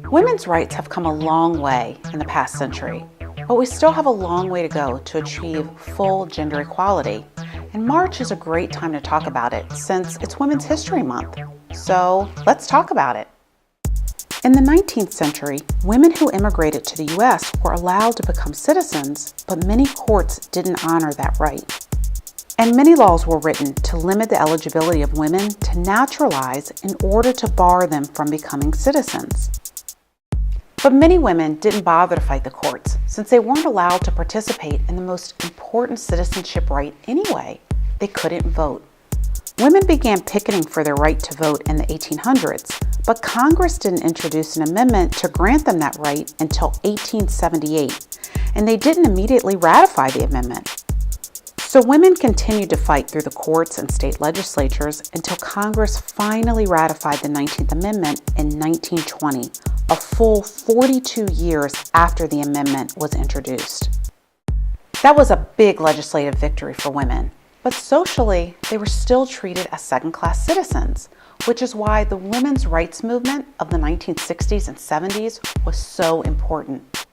Women's rights have come a long way in the past century, but we still have a long way to go to achieve full gender equality. And March is a great time to talk about it since it's Women's History Month. So let's talk about it. In the 19th century, women who immigrated to the U.S. were allowed to become citizens, but many courts didn't honor that right. And many laws were written to limit the eligibility of women to naturalize in order to bar them from becoming citizens. But many women didn't bother to fight the courts since they weren't allowed to participate in the most important citizenship right anyway. They couldn't vote. Women began picketing for their right to vote in the 1800s, but Congress didn't introduce an amendment to grant them that right until 1878, and they didn't immediately ratify the amendment. So women continued to fight through the courts and state legislatures until Congress finally ratified the 19th Amendment in 1920, a full 42 years after the amendment was introduced. That was a big legislative victory for women, but socially, they were still treated as second-class citizens, which is why the women's rights movement of the 1960s and 70s was so important.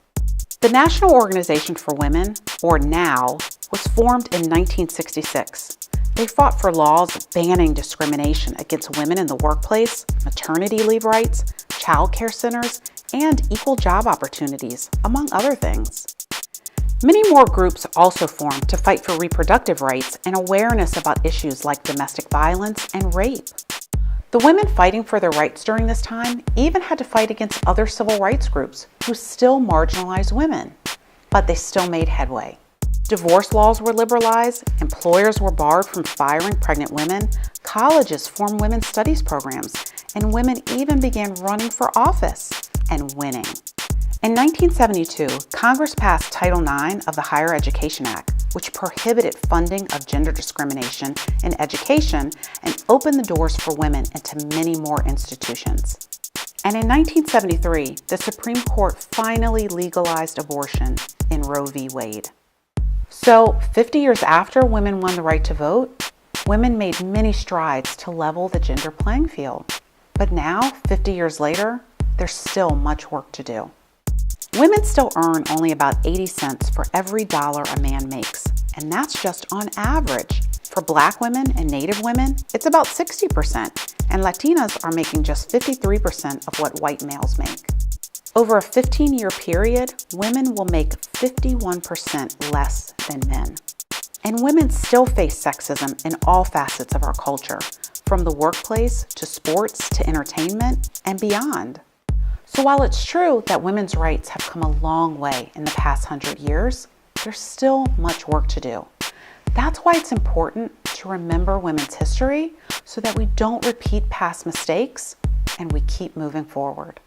The National Organization for Women, or NOW, was formed in 1966. They fought for laws banning discrimination against women in the workplace, maternity leave rights, child care centers, and equal job opportunities, among other things. Many more groups also formed to fight for reproductive rights and awareness about issues like domestic violence and rape. The women fighting for their rights during this time even had to fight against other civil rights groups who still marginalized women, but they still made headway. Divorce laws were liberalized, employers were barred from firing pregnant women, colleges formed women's studies programs, and women even began running for office and winning. In 1972, Congress passed Title IX of the Higher Education Act, which prohibited funding of gender discrimination in education and opened the doors for women into many more institutions. And in 1973, the Supreme Court finally legalized abortion in Roe v. Wade. So, 50 years after women won the right to vote, women made many strides to level the gender playing field. But now, 50 years later, there's still much work to do. Women still earn only about 80 cents for every dollar a man makes, and that's just on average. For Black women and Native women, it's about 60%, and Latinas are making just 53% of what white males make. Over a 15-year period, women will make 51% less than men. And women still face sexism in all facets of our culture, from the workplace to sports to entertainment and beyond. So while it's true that women's rights have come a long way in the past 100 years, there's still much work to do. That's why it's important to remember women's history so that we don't repeat past mistakes and we keep moving forward.